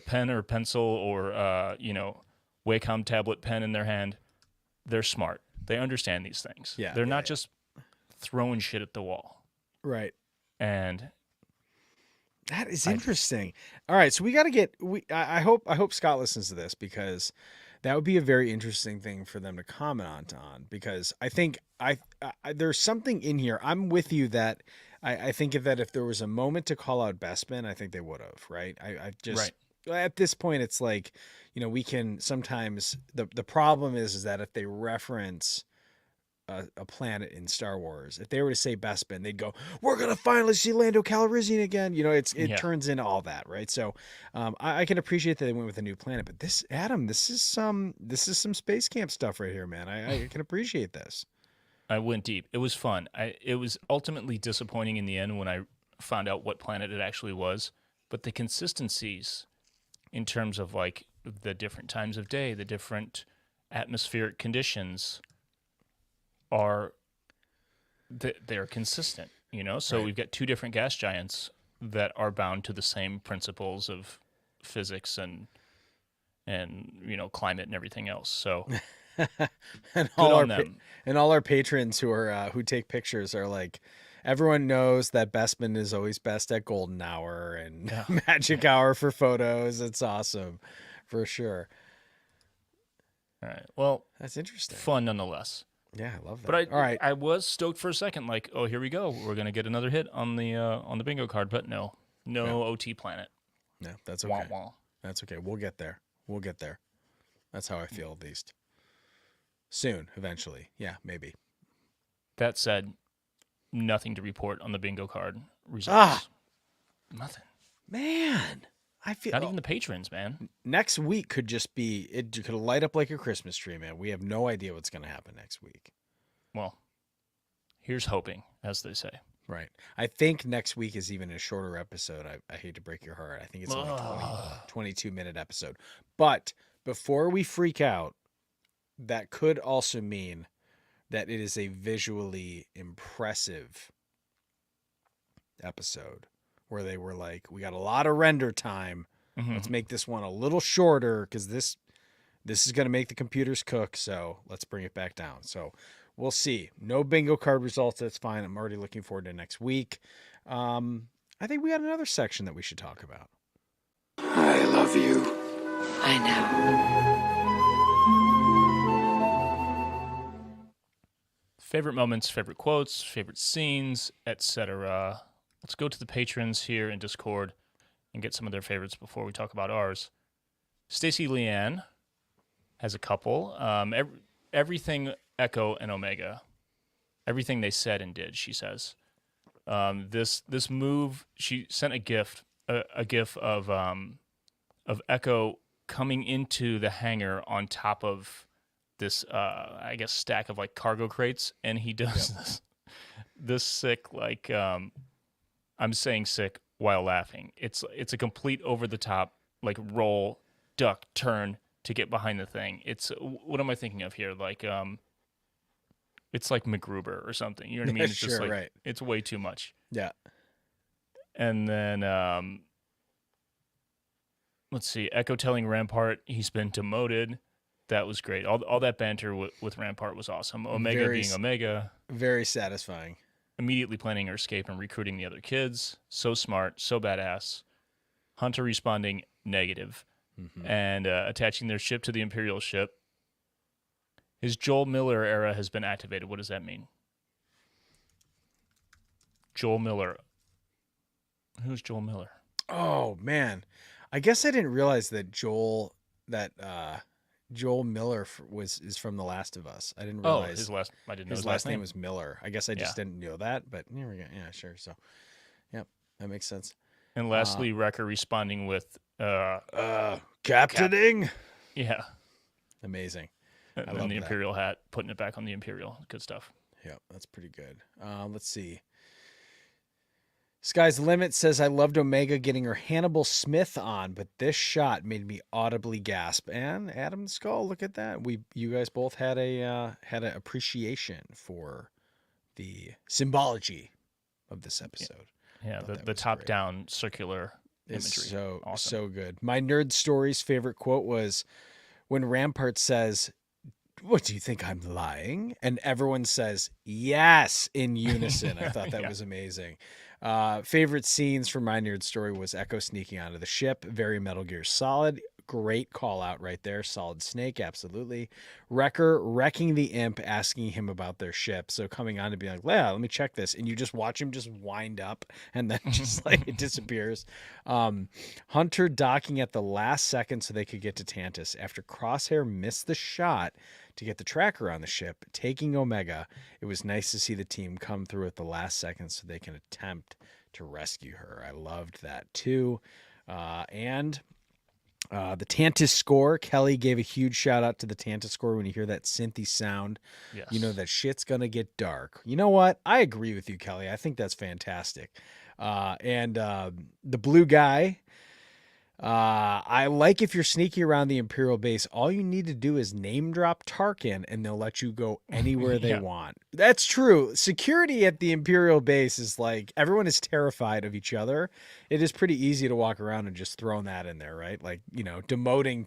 pen or pencil or Wacom tablet pen in their hand, they're smart. They understand these things. Yeah, They're not just throwing shit at the wall. Right. And that is interesting. All right, so we got to get. I hope Scott listens to this, because that would be a very interesting thing for them to comment on. Because I think there's something in here. I'm with you that I think that if there was a moment to call out Bespin, I think they would have. Right. I just at this point, it's like, we can sometimes the problem is that if they reference a planet in Star Wars, if they were to say Bespin, they'd go, "We're gonna finally see Lando Calrissian again." It turns into all that, right? So, I can appreciate that they went with a new planet, but this is some space camp stuff right here, man. I can appreciate this. I went deep. It was fun. It was ultimately disappointing in the end when I found out what planet it actually was, but the consistencies in terms of like the different times of day, the different atmospheric conditions they're consistent, So Right. we've got two different gas giants that are bound to the same principles of physics and climate and everything else. So and good on them. And all our patrons who take pictures are like, everyone knows that Bespin is always best at golden hour and magic hour for photos. It's awesome, for sure. All right. Well, that's interesting. Fun nonetheless. Yeah, I love that. But all right, I was stoked for a second, like, oh, here we go. We're gonna get another hit on the bingo card, but no OT planet. No, that's okay. Wah, wah. That's okay. We'll get there. That's how I feel, at least. Soon, eventually. Yeah, maybe. That said, nothing to report on the bingo card results. Nothing. Man, I feel not even the patrons, man. Next week could just be, it could light up like a Christmas tree, man. We have no idea what's going to happen next week. Well, here's hoping, as they say. Right. I think next week is even a shorter episode. I hate to break your heart. I think it's only a 22-minute episode. But before we freak out, that could also mean that it is a visually impressive episode where they were like, we got a lot of render time. Mm-hmm. Let's make this one a little shorter because this is going to make the computers cook. So let's bring it back down. So we'll see. No bingo card results. That's fine. I'm already looking forward to next week. I think we got another section that we should talk about. I love you. I know. Favorite moments, favorite quotes, favorite scenes, etc. Let's go to the patrons here in Discord and get some of their favorites before we talk about ours. Stacy Leanne has a couple. Everything Echo and Omega. Everything they said and did, she says. This move, she sent a gif of Echo coming into the hangar on top of this I guess stack of like cargo crates, and he does this sick, like I'm saying sick while laughing. It's a complete over the top, like roll, duck, turn to get behind the thing. It's, what am I thinking of here? Like it's like MacGruber or something. You know what I mean? It's Sure, just like, right. It's way too much. Yeah. And then let's see, Echo telling Rampart he's been demoted. That was great. All that banter with Rampart was awesome. Omega being Omega. Very satisfying. Immediately planning her escape and recruiting the other kids. So smart, so badass. Hunter responding negative. Mm-hmm. And attaching their ship to the Imperial ship. His Joel Miller era has been activated. What does that mean? Joel Miller. Who's Joel Miller? Oh, man. I guess I didn't realize that Joel Miller is from The Last of Us. I didn't realize I didn't know his last name was Miller. I guess I just didn't know that, but here we go. Yeah, sure. So, yep, that makes sense. And lastly, Wrecker responding with captaining. Yeah. Amazing. And love the that. Imperial hat, putting it back on the Imperial. Good stuff. Yep, that's pretty good. Let's see. Sky's Limit says, I loved Omega getting her Hannibal Smith on, but this shot made me audibly gasp. And Adam Skull, look at that. You guys both had an appreciation for the symbology of this episode. Yeah, Thought that the was top great. down circular It's imagery. Awesome. so good. My Nerd Stories favorite quote was when Rampart says, what, do you think I'm lying? And everyone says yes in unison. I thought that Yeah. was amazing. Favorite scenes from My Nerd Story was Echo sneaking onto the ship. Very Metal Gear Solid. Great call out right there. Solid Snake, absolutely. Wrecker wrecking the imp, asking him about their ship. So coming on to be like, Leia, let me check this. And you just watch him just wind up and then just like it disappears. Hunter docking at the last second so they could get to Tantus. After Crosshair missed the shot to get the tracker on the ship, taking Omega, it was nice to see the team come through at the last second so they can attempt to rescue her. I loved that too. The Tantus score, Kelly gave a huge shout out to the Tantus score. When you hear that synthy sound, Yes. you know that shit's gonna get dark. You know what? I agree with you, Kelly. I think that's fantastic. The blue guy, I like if you're sneaky around the Imperial base, all you need to do is name drop Tarkin and they'll let you go anywhere they Yeah. want. That's true. Security at the Imperial base is like everyone is terrified of each other. It is pretty easy to walk around and just throw that in there, right? Like, you know, demoting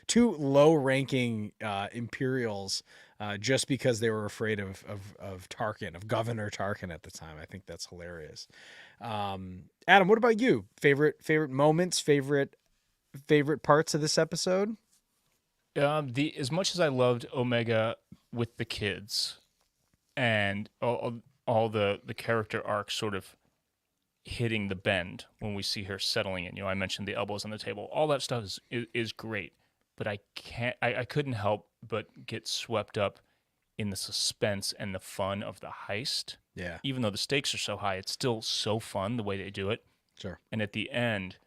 two low ranking Imperials just because they were afraid of Tarkin, of Governor Tarkin at the time. I think that's hilarious. Adam, what about you? Favorite moments, favorite parts of this episode? As much as I loved Omega with the kids and all the character arcs sort of hitting the bend when we see her settling in. You know, I mentioned the elbows on the table. All that stuff is great, but I couldn't help but get swept up in the suspense and the fun of the heist. Yeah. Even though the stakes are so high, it's still so fun the way they do it. Sure. And at the end,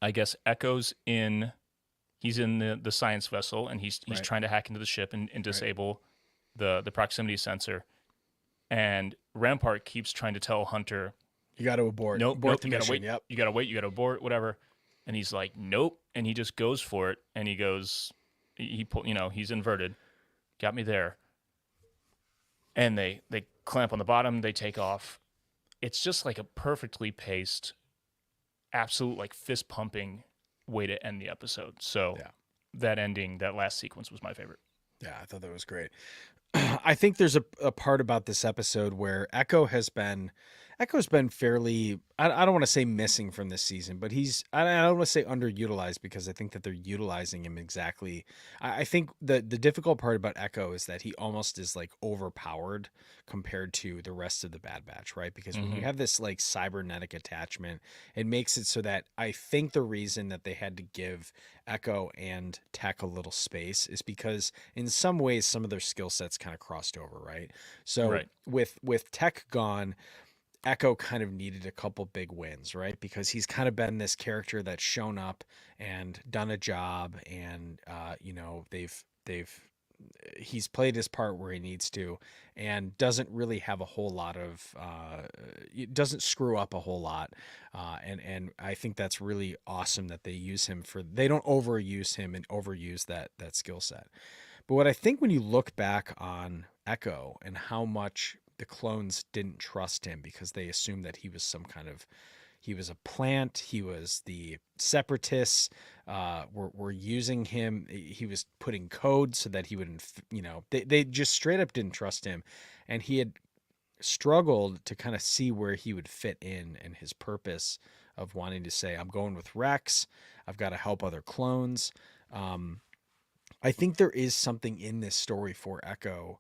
I guess Echo's he's in the science vessel and he's Right. trying to hack into the ship and disable the proximity sensor. And Rampart keeps trying to tell Hunter, You got to abort. nope, Abort the you gotta mission. wait, Yep. you gotta wait, you gotta abort, whatever. And he's like, nope, and he just goes for it, and he goes, he's inverted, got me there. And they clamp on the bottom, they take off. It's just like a perfectly paced, absolute like fist pumping way to end the episode. So Yeah. that ending, that last sequence was my favorite. Yeah, I thought that was great. I think there's a part about this episode where Echo's been fairly, I don't want to say missing from this season, but I don't want to say underutilized because I think that they're utilizing him exactly. I think the difficult part about Echo is that he almost is like overpowered compared to the rest of the Bad Batch, right? Because when you have this like cybernetic attachment, it makes it so that I think the reason that they had to give Echo and Tech a little space is because in some ways some of their skill sets kind of crossed over, right? So Right. with Tech gone, Echo kind of needed a couple big wins, right? Because he's kind of been this character that's shown up and done a job, and he's played his part where he needs to, and doesn't really have a whole lot of doesn't screw up a whole lot, and I think that's really awesome that they use him they don't overuse him and overuse that skill set. But what I think when you look back on Echo and how much the clones didn't trust him because they assumed that he was he was a plant, he was the separatists were using him, he was putting code so that he wouldn't, they just straight up didn't trust him, and he had struggled to kind of see where he would fit in and his purpose of wanting to say, I'm going with Rex, I've got to help other clones. I think there is something in this story for Echo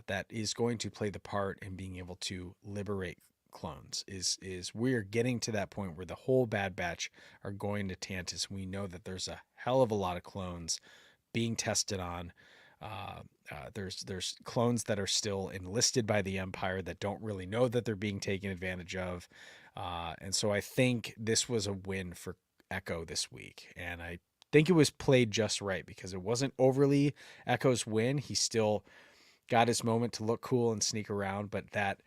that is going to play the part in being able to liberate clones. Is we're getting to that point where the whole Bad Batch are going to Tantus. We know that there's a hell of a lot of clones being tested on. There's clones that are still enlisted by the Empire that don't really know that they're being taken advantage of. And so I think this was a win for Echo this week. And I think it was played just right because it wasn't overly Echo's win. He still got his moment to look cool and sneak around, but that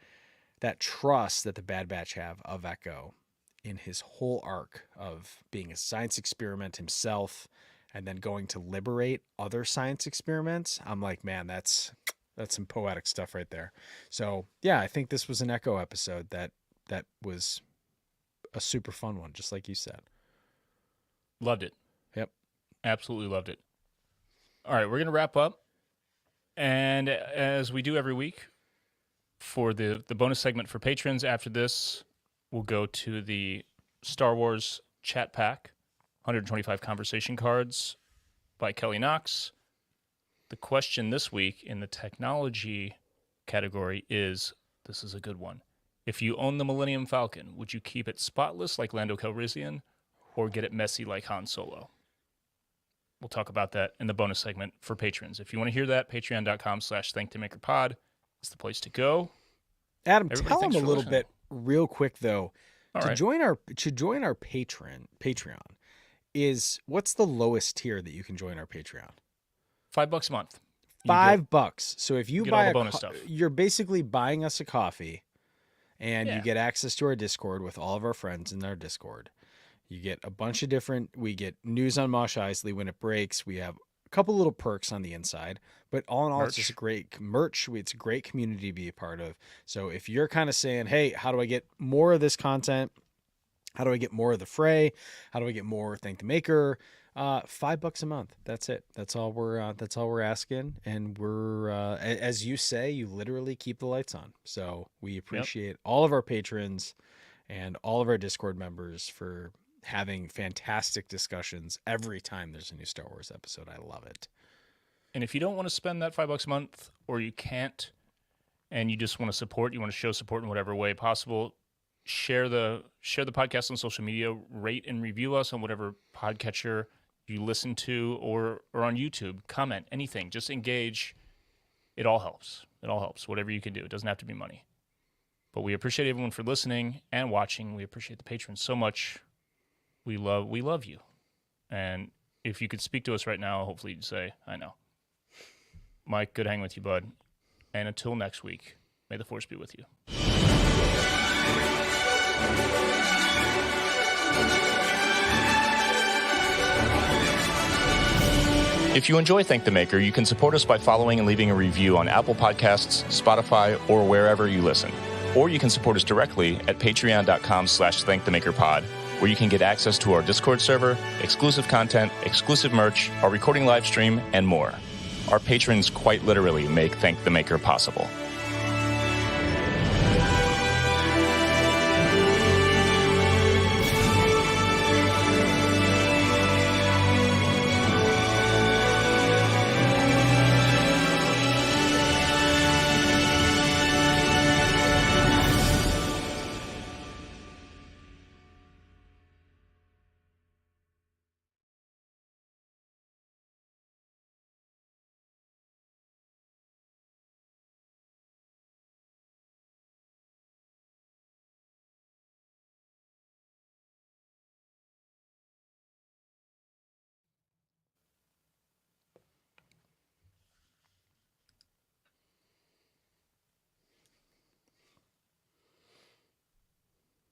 trust that the Bad Batch have of Echo in his whole arc of being a science experiment himself and then going to liberate other science experiments, I'm like, man, that's some poetic stuff right there. So yeah, I think this was an Echo episode that was a super fun one, just like you said. Loved it. Yep. Absolutely loved it. All right, we're going to wrap up. And as we do every week, for the bonus segment for patrons, after this, we'll go to the Star Wars chat pack, 125 conversation cards by Kelly Knox. The question this week in the technology category is, this is a good one. If you own the Millennium Falcon, would you keep it spotless like Lando Calrissian or get it messy like Han Solo? We'll talk about that in the bonus segment for patrons. If you want to hear that, patreon.com/thankthemakerpod is the place to go. Adam, Everybody, tell him thanks a for little listening. bit real quick though. All To right. join our Patreon is, what's the lowest tier that you can join our Patreon? $5 a month. You $5. So if you get buy all the a bonus stuff. you're basically buying us a coffee, and Yeah. you get access to our Discord with all of our friends in our Discord. You get a bunch of we get news on Mos Eisley when it breaks. We have a couple little perks on the inside, but all in all, it's just a great merch. It's a great community to be a part of. So if you're kind of saying, hey, how do I get more of this content? How do I get more of the fray? How do I get more Thank the Maker? $5 a month. That's it. That's all we're asking. And we're, as you say, you literally keep the lights on. So we appreciate all of our patrons and all of our Discord members for having fantastic discussions every time there's a new Star Wars episode. I love it. And if you don't want to spend that $5 a month, or you can't, and you just want to support, you want to show support in whatever way possible, share the podcast on social media, rate and review us on whatever podcatcher you listen to, or on YouTube. Comment, anything, just engage. It all helps. It all helps. Whatever you can do. It doesn't have to be money. But we appreciate everyone for listening and watching. We appreciate the patrons so much. We love you. And if you could speak to us right now, hopefully you'd say, I know. Mike, good hanging with you, bud. And until next week, may the Force be with you. If you enjoy Thank the Maker, you can support us by following and leaving a review on Apple Podcasts, Spotify, or wherever you listen. Or you can support us directly at patreon.com/thankthemakerpod, where you can get access to our Discord server, exclusive content, exclusive merch, our recording live stream, and more. Our patrons quite literally make Thank the Maker possible.